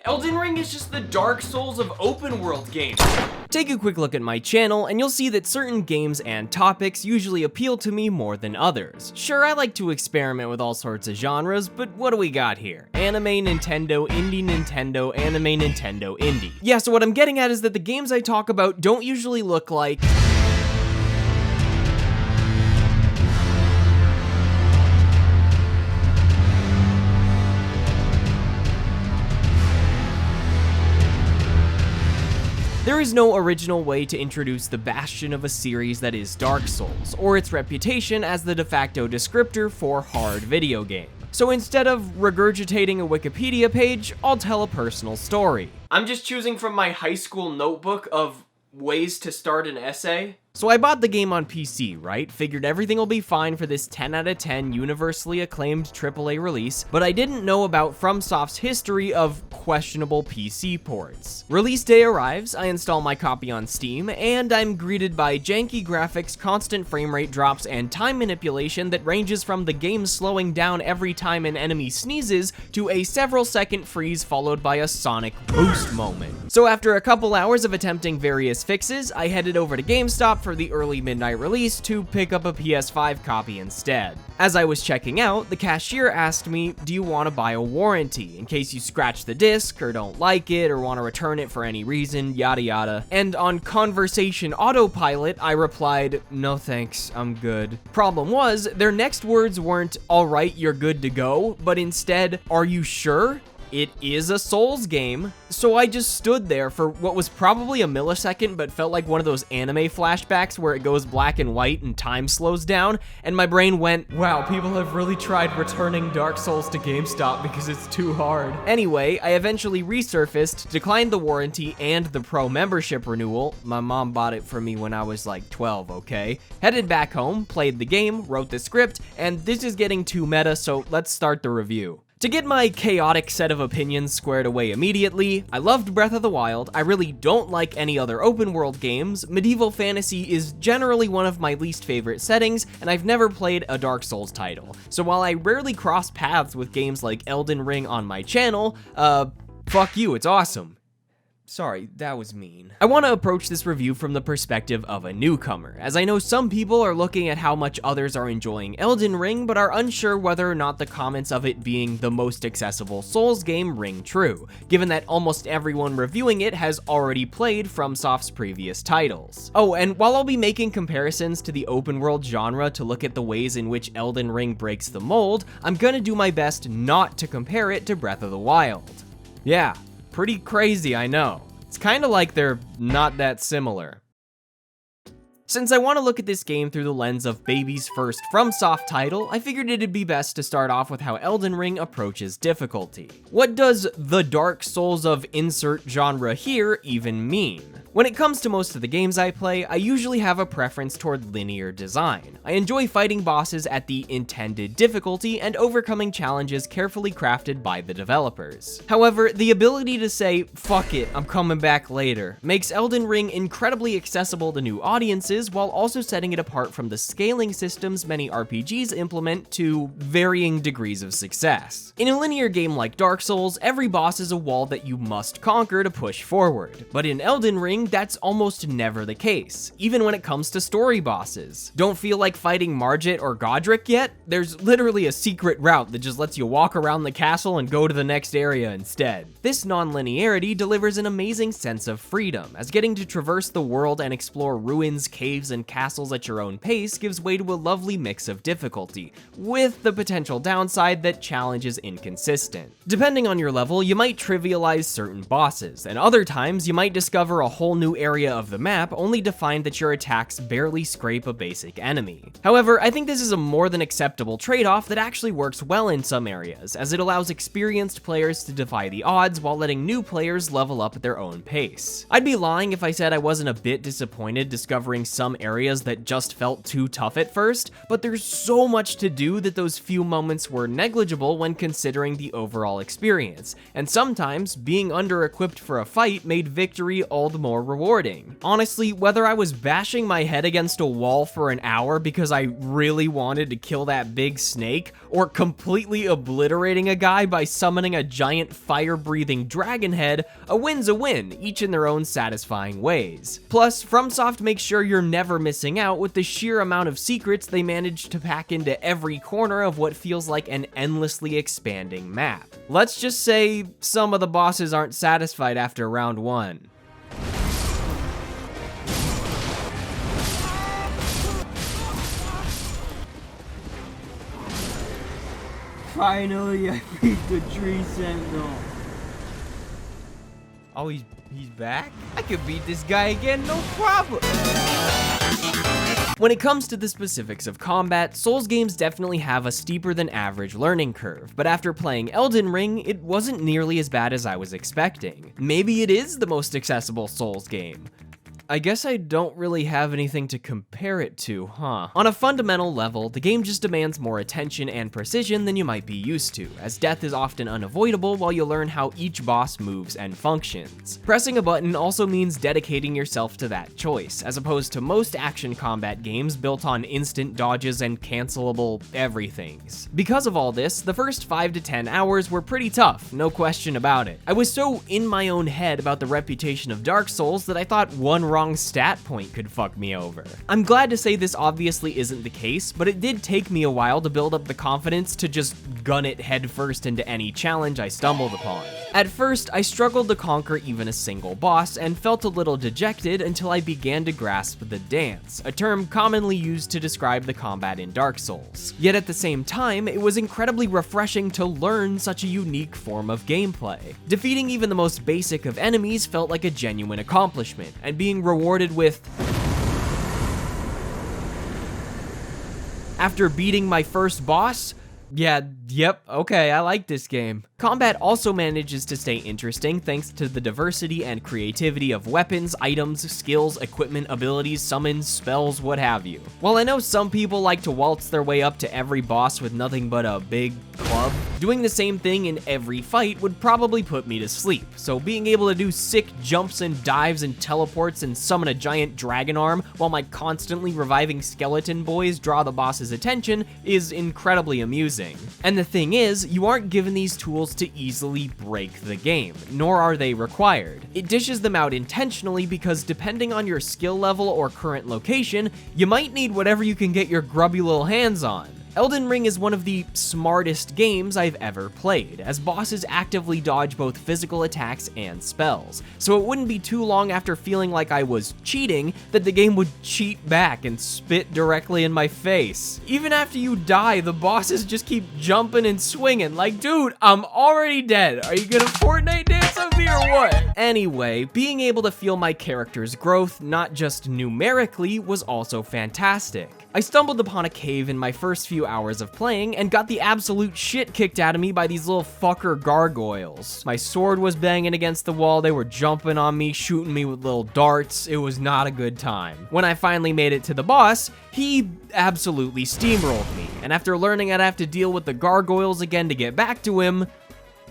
Elden Ring is just the Dark Souls of open world games. Take a quick look at my channel and you'll see that certain games and topics usually appeal to me more than others. Sure, I like to experiment with all sorts of genres, but what do we got here? Anime Nintendo, indie Nintendo, anime Nintendo, indie. Yeah, so what I'm getting at is that the games I talk about don't usually look like... There is no original way to introduce the bastion of a series that is Dark Souls, or its reputation as the de facto descriptor for hard video game. So instead of regurgitating a Wikipedia page, I'll tell a personal story. I'm just choosing from my high school notebook of ways to start an essay. So I bought the game on PC, right? Figured everything will be fine for this 10 out of 10 universally acclaimed AAA release, but I didn't know about FromSoft's history of questionable PC ports. Release day arrives, I install my copy on Steam, and I'm greeted by janky graphics, constant frame rate drops, and time manipulation that ranges from the game slowing down every time an enemy sneezes to a several second freeze followed by a sonic boost moment. So after a couple hours of attempting various fixes, I headed over to GameStop for the early midnight release to pick up a PS5 copy instead. As I was checking out, the cashier asked me, do you want to buy a warranty in case you scratch the disc or don't like it or want to return it for any reason, yada yada. And on conversation autopilot, I replied, no thanks, I'm good. Problem was, their next words weren't, alright, you're good to go, but instead, are you sure? It is a Souls game. So I just stood there for what was probably a millisecond, but felt like one of those anime flashbacks where it goes black and white and time slows down, and my brain went, wow, people have really tried returning Dark Souls to GameStop because it's too hard. Anyway, I eventually resurfaced, declined the warranty and the pro membership renewal. My mom bought it for me when I was like 12, okay? Headed back home, played the game, wrote the script, and this is getting too meta, so let's start the review. To get my chaotic set of opinions squared away immediately, I loved Breath of the Wild, I really don't like any other open world games, medieval fantasy is generally one of my least favorite settings, and I've never played a Dark Souls title. So while I rarely cross paths with games like Elden Ring on my channel, fuck you, it's awesome. Sorry, that was mean. I want to approach this review from the perspective of a newcomer, as I know some people are looking at how much others are enjoying Elden Ring, but are unsure whether or not the comments of it being the most accessible Souls game ring true, given that almost everyone reviewing it has already played FromSoft's previous titles. Oh, and while I'll be making comparisons to the open world genre to look at the ways in which Elden Ring breaks the mold, I'm gonna do my best not to compare it to Breath of the Wild. Yeah. Pretty crazy, I know. It's kinda like they're not that similar. Since I want to look at this game through the lens of baby's first FromSoft title, I figured it'd be best to start off with how Elden Ring approaches difficulty. What does the Dark Souls of insert genre here even mean? When it comes to most of the games I play, I usually have a preference toward linear design. I enjoy fighting bosses at the intended difficulty and overcoming challenges carefully crafted by the developers. However, the ability to say, fuck it, I'm coming back later, makes Elden Ring incredibly accessible to new audiences while also setting it apart from the scaling systems many RPGs implement to varying degrees of success. In a linear game like Dark Souls, every boss is a wall that you must conquer to push forward, but in Elden Ring, that's almost never the case, even when it comes to story bosses. Don't feel like fighting Margit or Godric yet? There's literally a secret route that just lets you walk around the castle and go to the next area instead. This non-linearity delivers an amazing sense of freedom, as getting to traverse the world and explore ruins, caves, and castles at your own pace gives way to a lovely mix of difficulty, with the potential downside that challenge is inconsistent. Depending on your level, you might trivialize certain bosses, and other times you might discover a whole new area of the map only to find that your attacks barely scrape a basic enemy. However, I think this is a more than acceptable trade-off that actually works well in some areas, as it allows experienced players to defy the odds while letting new players level up at their own pace. I'd be lying if I said I wasn't a bit disappointed discovering some areas that just felt too tough at first, but there's so much to do that those few moments were negligible when considering the overall experience, and sometimes being under-equipped for a fight made victory all the more more rewarding. Honestly, whether I was bashing my head against a wall for an hour because I really wanted to kill that big snake, or completely obliterating a guy by summoning a giant fire-breathing dragon head, a win's a win, each in their own satisfying ways. Plus, FromSoft makes sure you're never missing out with the sheer amount of secrets they managed to pack into every corner of what feels like an endlessly expanding map. Let's just say some of the bosses aren't satisfied after round 1. Finally, I beat the tree sentinel. Oh, he's back? I could beat this guy again, no problem. When it comes to the specifics of combat, Souls games definitely have a steeper than average learning curve, but after playing Elden Ring, it wasn't nearly as bad as I was expecting. Maybe it is the most accessible Souls game. I guess I don't really have anything to compare it to, huh? On a fundamental level, the game just demands more attention and precision than you might be used to, as death is often unavoidable while you learn how each boss moves and functions. Pressing a button also means dedicating yourself to that choice, as opposed to most action combat games built on instant dodges and cancelable everythings. Because of all this, the first 5 to 10 hours were pretty tough, no question about it. I was so in my own head about the reputation of Dark Souls that I thought one wrong stat point could fuck me over. I'm glad to say this obviously isn't the case, but it did take me a while to build up the confidence to just gun it headfirst into any challenge I stumbled upon. At first, I struggled to conquer even a single boss and felt a little dejected until I began to grasp the dance, a term commonly used to describe the combat in Dark Souls. Yet at the same time, it was incredibly refreshing to learn such a unique form of gameplay. Defeating even the most basic of enemies felt like a genuine accomplishment, and being rewarded with... After beating my first boss? Yep, okay, I like this game. Combat also manages to stay interesting thanks to the diversity and creativity of weapons, items, skills, equipment, abilities, summons, spells, what have you. While I know some people like to waltz their way up to every boss with nothing but a big club, doing the same thing in every fight would probably put me to sleep, so being able to do sick jumps and dives and teleports and summon a giant dragon arm while my constantly reviving skeleton boys draw the boss's attention is incredibly amusing. And the thing is, you aren't given these tools to easily break the game, nor are they required. It dishes them out intentionally because depending on your skill level or current location, you might need whatever you can get your grubby little hands on. Elden Ring is one of the smartest games I've ever played, as bosses actively dodge both physical attacks and spells, so it wouldn't be too long after feeling like I was cheating that the game would cheat back and spit directly in my face. Even after you die, the bosses just keep jumping and swinging, like, dude, I'm already dead. Are you gonna Fortnite dance with me or what? Anyway, being able to feel my character's growth, not just numerically, was also fantastic. I stumbled upon a cave in my first few hours of playing and got the absolute shit kicked out of me by these little fucker gargoyles. My sword was banging against the wall, they were jumping on me, shooting me with little darts. It was not a good time. When I finally made it to the boss, he absolutely steamrolled me, and after learning I'd have to deal with the gargoyles again to get back to him,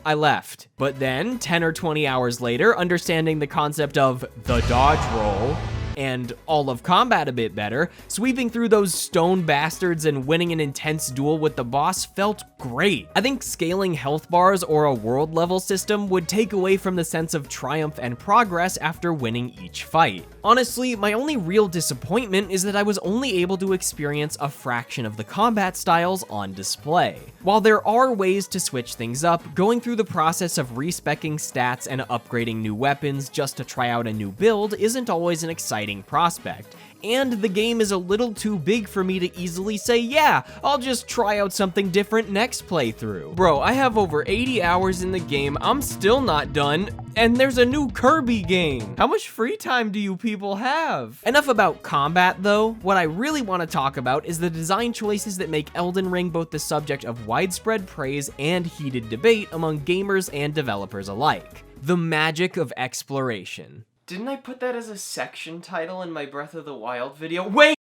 I left. But then, 10 or 20 hours later, understanding the concept of the dodge roll, and all of combat a bit better, sweeping through those stone bastards and winning an intense duel with the boss felt great. I think scaling health bars or a world level system would take away from the sense of triumph and progress after winning each fight. Honestly, my only real disappointment is that I was only able to experience a fraction of the combat styles on display. While there are ways to switch things up, going through the process of respecking stats and upgrading new weapons just to try out a new build isn't always an exciting prospect, and the game is a little too big for me to easily say, yeah, I'll just try out something different next playthrough. Bro, I have over 80 hours in the game, I'm still not done, and there's a new Kirby game. How much free time do you people have? Enough about combat though. What I really want to talk about is the design choices that make Elden Ring both the subject of widespread praise and heated debate among gamers and developers alike. The magic of exploration. Didn't I put that as a section title in my Breath of the Wild video? Wait!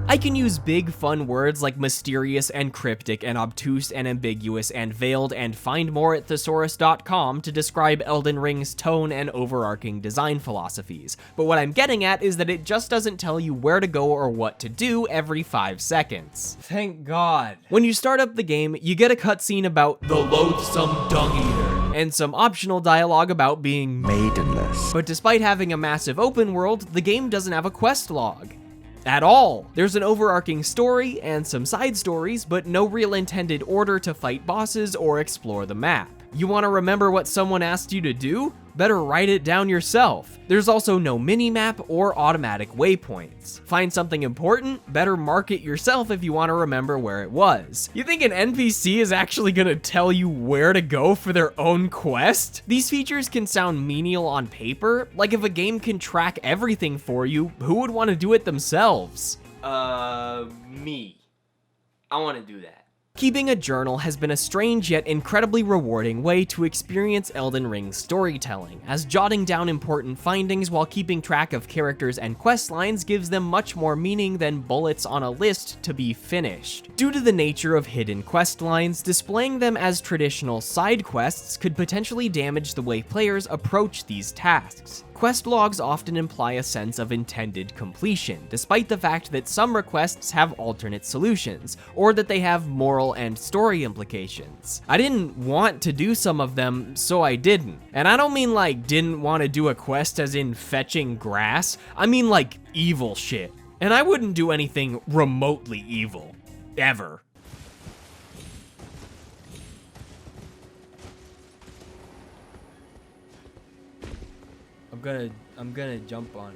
I can use big fun words like mysterious and cryptic and obtuse and ambiguous and veiled and find more at thesaurus.com to describe Elden Ring's tone and overarching design philosophies, but what I'm getting at is that it just doesn't tell you where to go or what to do every 5 seconds. Thank God. When you start up the game, you get a cutscene about the loathsome dung eater, and some optional dialogue about being maidenless. But despite having a massive open world, the game doesn't have a quest log. At all. There's an overarching story and some side stories, but no real intended order to fight bosses or explore the map. You want to remember what someone asked you to do? Better write it down yourself. There's also no mini-map or automatic waypoints. Find something important? Better mark it yourself if you want to remember where it was. You think an NPC is actually gonna tell you where to go for their own quest? These features can sound menial on paper, like if a game can track everything for you, who would want to do it themselves? Me. I want to do that. Keeping a journal has been a strange yet incredibly rewarding way to experience Elden Ring's storytelling, as jotting down important findings while keeping track of characters and quest lines gives them much more meaning than bullets on a list to be finished. Due to the nature of hidden quest lines, displaying them as traditional side quests could potentially damage the way players approach these tasks. Quest logs often imply a sense of intended completion, despite the fact that some requests have alternate solutions, or that they have moral and story implications. I didn't want to do some of them, so I didn't. And I don't mean like didn't want to do a quest as in fetching grass, I mean like evil shit. And I wouldn't do anything remotely evil. Ever. I'm gonna jump on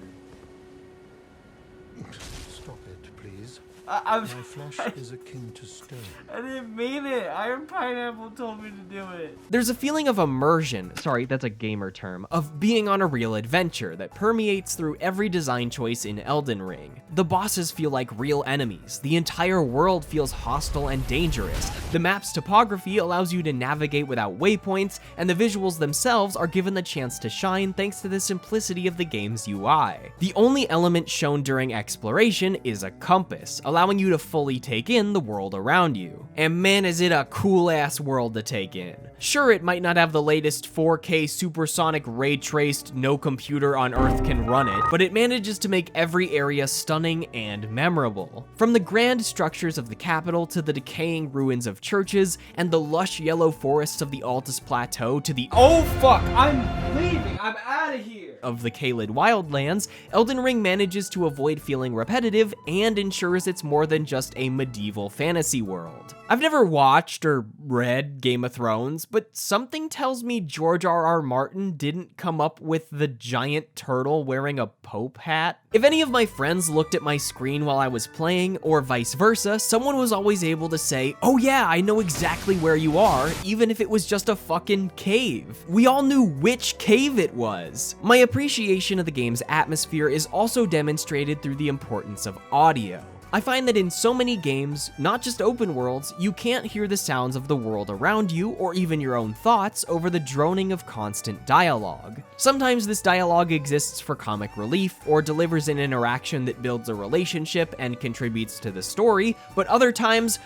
her. Stop it, please. I'm My flesh is akin to stone. I didn't mean it. Iron Pineapple told me to do it. There's a feeling of immersion, sorry, that's a gamer term, of being on a real adventure that permeates through every design choice in Elden Ring. The bosses feel like real enemies, the entire world feels hostile and dangerous, the map's topography allows you to navigate without waypoints, and the visuals themselves are given the chance to shine thanks to the simplicity of the game's UI. The only element shown during exploration is a compass, allowing you to fully take in the world around you. And man, is it a cool-ass world to take in. Sure, it might not have the latest 4K supersonic ray-traced, no computer on Earth can run it, but it manages to make every area stunning and memorable. From the grand structures of the capital to the decaying ruins of churches, and the lush yellow forests of the Altus Plateau to the Oh fuck, I'm leaving. I'm out of here. of the Caelid Wildlands, Elden Ring manages to avoid feeling repetitive and ensures it's more than just a medieval fantasy world. I've never watched or read Game of Thrones, but something tells me George R.R. Martin didn't come up with the giant turtle wearing a pope hat. If any of my friends looked at my screen while I was playing, or vice versa, someone was always able to say, "Oh yeah, I know exactly where you are," even if it was just a fucking cave. We all knew which cave it was. My appreciation of the game's atmosphere is also demonstrated through the importance of audio. I find that in so many games, not just open worlds, you can't hear the sounds of the world around you or even your own thoughts over the droning of constant dialogue. Sometimes this dialogue exists for comic relief or delivers an interaction that builds a relationship and contributes to the story, but other times,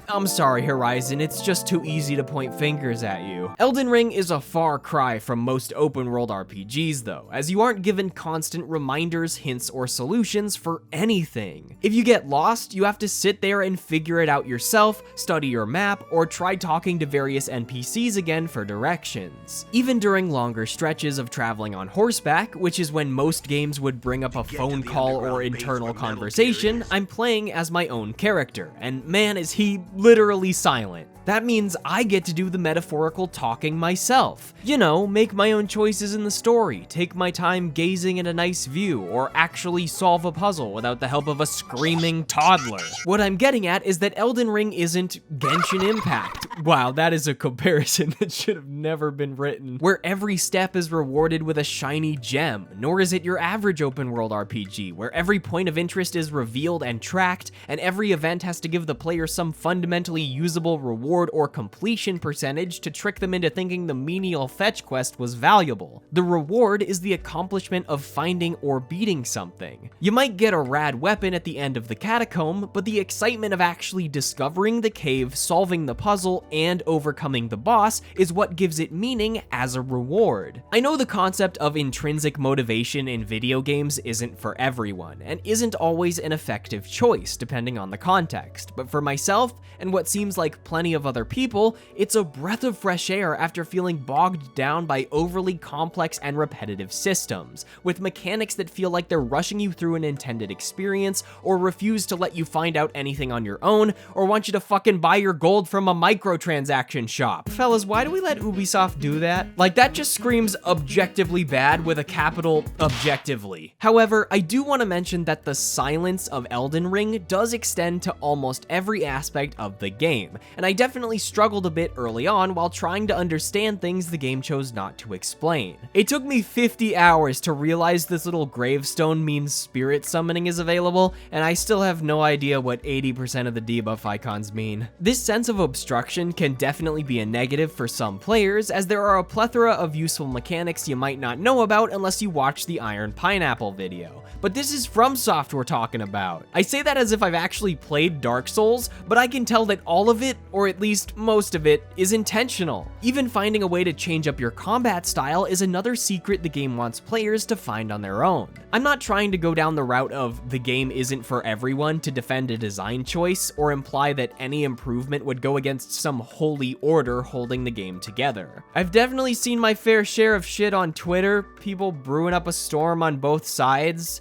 I'm sorry, Horizon, it's just too easy to point fingers at you. Elden Ring is a far cry from most open-world RPGs, though, as you aren't given constant reminders, hints, or solutions for anything. If you get lost, you have to sit there and figure it out yourself, study your map, or try talking to various NPCs again for directions. Even during longer stretches of traveling on horseback, which is when most games would bring up a phone call or internal conversation, I'm playing as my own character, and man is he literally silent. That means I get to do the metaphorical talking myself. You know, make my own choices in the story, take my time gazing at a nice view, or actually solve a puzzle without the help of a screaming toddler. What I'm getting at is that Elden Ring isn't Genshin Impact. Wow, that is a comparison that should have never been written. Where every step is rewarded with a shiny gem, nor is it your average open world RPG, where every point of interest is revealed and tracked, and every event has to give the player some fundamentally usable reward reward or completion percentage to trick them into thinking the menial fetch quest was valuable. The reward is the accomplishment of finding or beating something. You might get a rad weapon at the end of the catacomb, but the excitement of actually discovering the cave, solving the puzzle, and overcoming the boss is what gives it meaning as a reward. I know the concept of intrinsic motivation in video games isn't for everyone, and isn't always an effective choice depending on the context, but for myself, and what seems like plenty of other people, it's a breath of fresh air after feeling bogged down by overly complex and repetitive systems, with mechanics that feel like they're rushing you through an intended experience, or refuse to let you find out anything on your own, or want you to fucking buy your gold from a microtransaction shop. Fellas, why do we let Ubisoft do that? Like, that just screams objectively bad with a capital objectively. However, I do want to mention that the silence of Elden Ring does extend to almost every aspect of the game, and I definitely struggled a bit early on while trying to understand things the game chose not to explain. It took me 50 hours to realize this little gravestone means spirit summoning is available, and I still have no idea what 80% of the debuff icons mean. This sense of obstruction can definitely be a negative for some players, as there are a plethora of useful mechanics you might not know about unless you watch the Iron Pineapple video. But this is FromSoft we're talking about. I say that as if I've actually played Dark Souls, but I can tell that all of it, or at least most of it, is intentional. Even finding a way to change up your combat style is another secret the game wants players to find on their own. I'm not trying to go down the route of the game isn't for everyone to defend a design choice, or imply that any improvement would go against some holy order holding the game together. I've definitely seen my fair share of shit on Twitter, people brewing up a storm on both sides,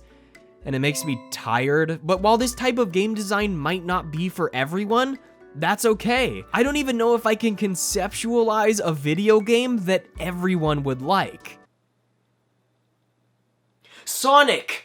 and it makes me tired. But while this type of game design might not be for everyone, that's okay. I don't even know if I can conceptualize a video game that everyone would like. Sonic!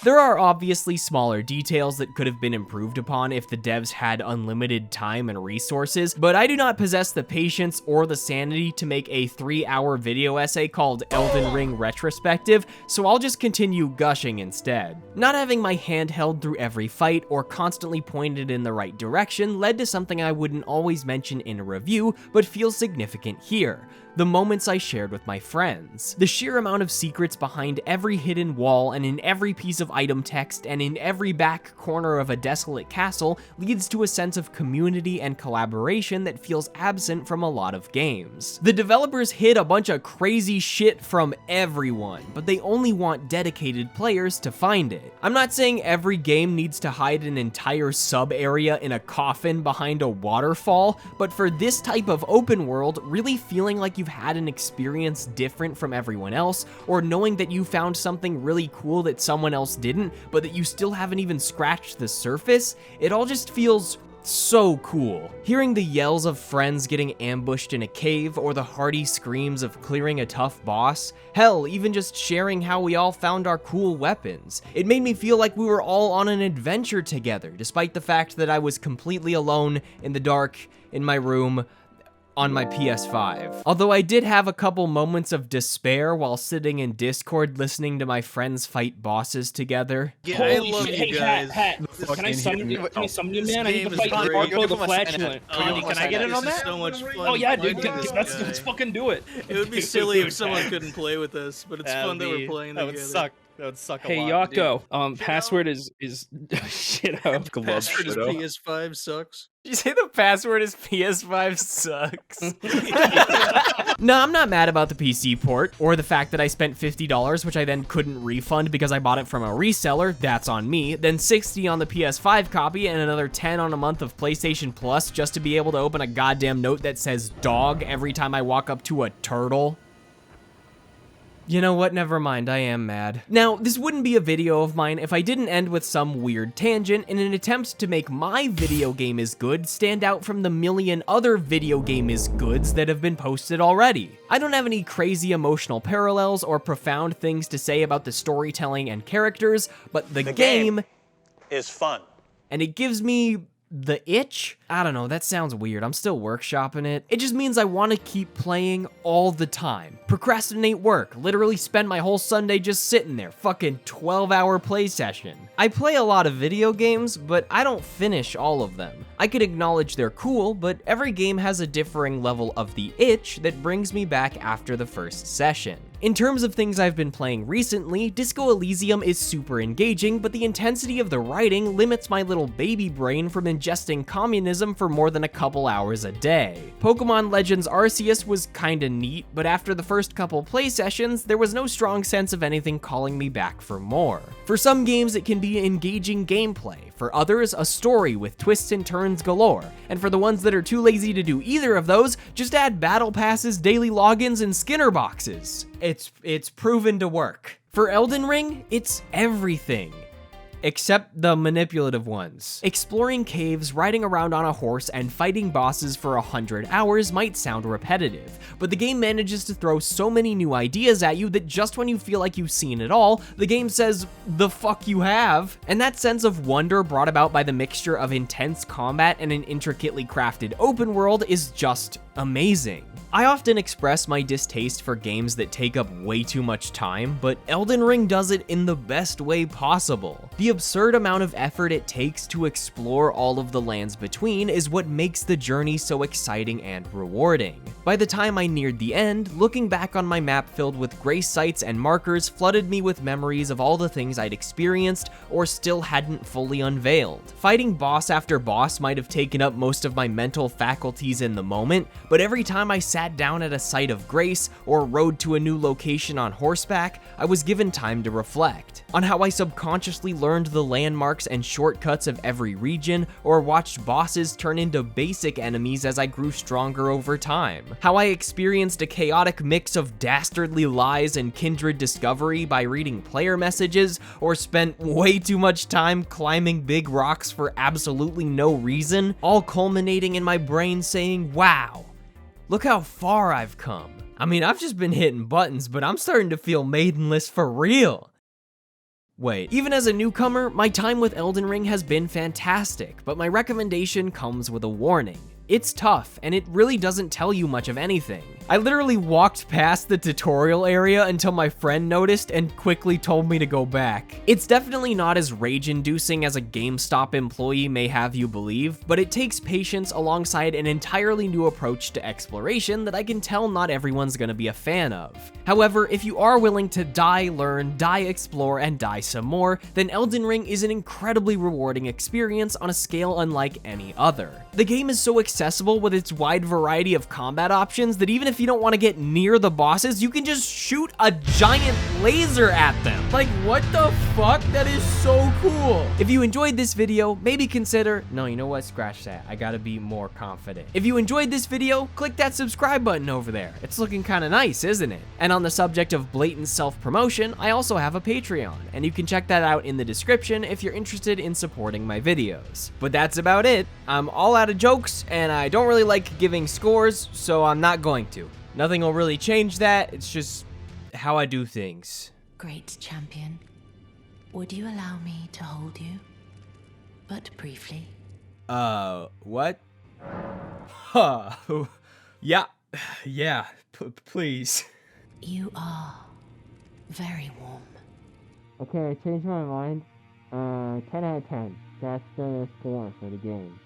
There are obviously smaller details that could have been improved upon if the devs had unlimited time and resources, but I do not possess the patience or the sanity to make a 3-hour video essay called Elden Ring Retrospective, so I'll just continue gushing instead. Not having my hand held through every fight or constantly pointed in the right direction led to something I wouldn't always mention in a review, but feels significant here: the moments I shared with my friends. The sheer amount of secrets behind every hidden wall and in every piece of item text and in every back corner of a desolate castle leads to a sense of community and collaboration that feels absent from a lot of games. The developers hid a bunch of crazy shit from everyone, but they only want dedicated players to find it. I'm not saying every game needs to hide an entire sub-area in a coffin behind a waterfall, but for this type of open world, really feeling like you've had an experience different from everyone else, or knowing that you found something really cool that someone else didn't, but that you still haven't even scratched the surface, it all just feels so cool. Hearing the yells of friends getting ambushed in a cave, or the hearty screams of clearing a tough boss, hell, even just sharing how we all found our cool weapons. It made me feel like we were all on an adventure together, despite the fact that I was completely alone in the dark in my room on my PS5. Although I did have a couple moments of despair while sitting in Discord listening to my friends fight bosses together. Yeah, I Holy love shit. you guys. Hey, Pat, can I summon you, man? I need to This fight game is Marco great. the Flatulent. Can I get in on This is that? so much fun. Oh yeah, dude, playing this let's guy. fucking do it. It would be silly if someone couldn't play with us, but it's fun that we're playing That together. would suck. That would suck a Hey lot. Yako, password is shit out. Password is PS5 sucks. Did you say the password is PS5 sucks? No, I'm not mad about the PC port, or the fact that I spent $50, which I then couldn't refund because I bought it from a reseller. That's on me. Then $60 on the PS5 copy, and another $10 on a month of PlayStation Plus just to be able to open a goddamn note that says dog every time I walk up to a turtle. You know what, never mind, I am mad. Now, this wouldn't be a video of mine if I didn't end with some weird tangent in an attempt to make my video game is good stand out from the million other video game is goods that have been posted already. I don't have any crazy emotional parallels or profound things to say about the storytelling and characters, but the game is fun. And it gives me the itch? I don't know, that sounds weird. I'm still workshopping it. It just means I want to keep playing all the time. Procrastinate work, literally spend my whole Sunday just sitting there, fucking 12-hour play session. I play a lot of video games, but I don't finish all of them. I could acknowledge they're cool, but every game has a differing level of the itch that brings me back after the first session. In terms of things I've been playing recently, Disco Elysium is super engaging, but the intensity of the writing limits my little baby brain from ingesting communism for more than a couple hours a day. Pokemon Legends Arceus was kinda neat, but after the first couple play sessions, there was no strong sense of anything calling me back for more. For some games, it can be engaging gameplay. For others, a story with twists and turns galore. And for the ones that are too lazy to do either of those, just add battle passes, daily logins, and Skinner boxes. It's proven to work. For Elden Ring, it's everything. Except the manipulative ones. Exploring caves, riding around on a horse, and fighting bosses for 100 hours might sound repetitive, but the game manages to throw so many new ideas at you that just when you feel like you've seen it all, the game says, "The fuck you have?" And that sense of wonder brought about by the mixture of intense combat and an intricately crafted open world is just amazing. I often express my distaste for games that take up way too much time, but Elden Ring does it in the best way possible. The absurd amount of effort it takes to explore all of the lands between is what makes the journey so exciting and rewarding. By the time I neared the end, looking back on my map filled with gray sites and markers flooded me with memories of all the things I'd experienced or still hadn't fully unveiled. Fighting boss after boss might have taken up most of my mental faculties in the moment, but every time I sat down at a site of grace or rode to a new location on horseback, I was given time to reflect on how I subconsciously learned the landmarks and shortcuts of every region, or watched bosses turn into basic enemies as I grew stronger over time. How I experienced a chaotic mix of dastardly lies and kindred discovery by reading player messages, or spent way too much time climbing big rocks for absolutely no reason, all culminating in my brain saying, "Wow, look how far I've come." I mean, I've just been hitting buttons, but I'm starting to feel maidenless for real. Wait, even as a newcomer, my time with Elden Ring has been fantastic, but my recommendation comes with a warning. It's tough, and it really doesn't tell you much of anything. I literally walked past the tutorial area until my friend noticed and quickly told me to go back. It's definitely not as rage-inducing as a GameStop employee may have you believe, but it takes patience alongside an entirely new approach to exploration that I can tell not everyone's gonna be a fan of. However, if you are willing to die, learn, die, explore, and die some more, then Elden Ring is an incredibly rewarding experience on a scale unlike any other. The game is so accessible with its wide variety of combat options that even if you don't want to get near the bosses, you can just shoot a giant laser at them. Like, what the fuck? That is so cool. If you enjoyed this video, maybe consider, no, you know what? Scratch that. I gotta be more confident. If you enjoyed this video, click that subscribe button over there. It's looking kind of nice, isn't it? And on the subject of blatant self-promotion, I also have a Patreon, and you can check that out in the description if you're interested in supporting my videos. But that's about it. I'm all out of jokes, and I don't really like giving scores, so I'm not going to. Nothing will really change that. It's just how I do things. Great champion, would you allow me to hold you? But briefly. What? Huh. Yeah, please. You are very warm. Okay, I changed my mind. 10 out of 10. That's the score for the game.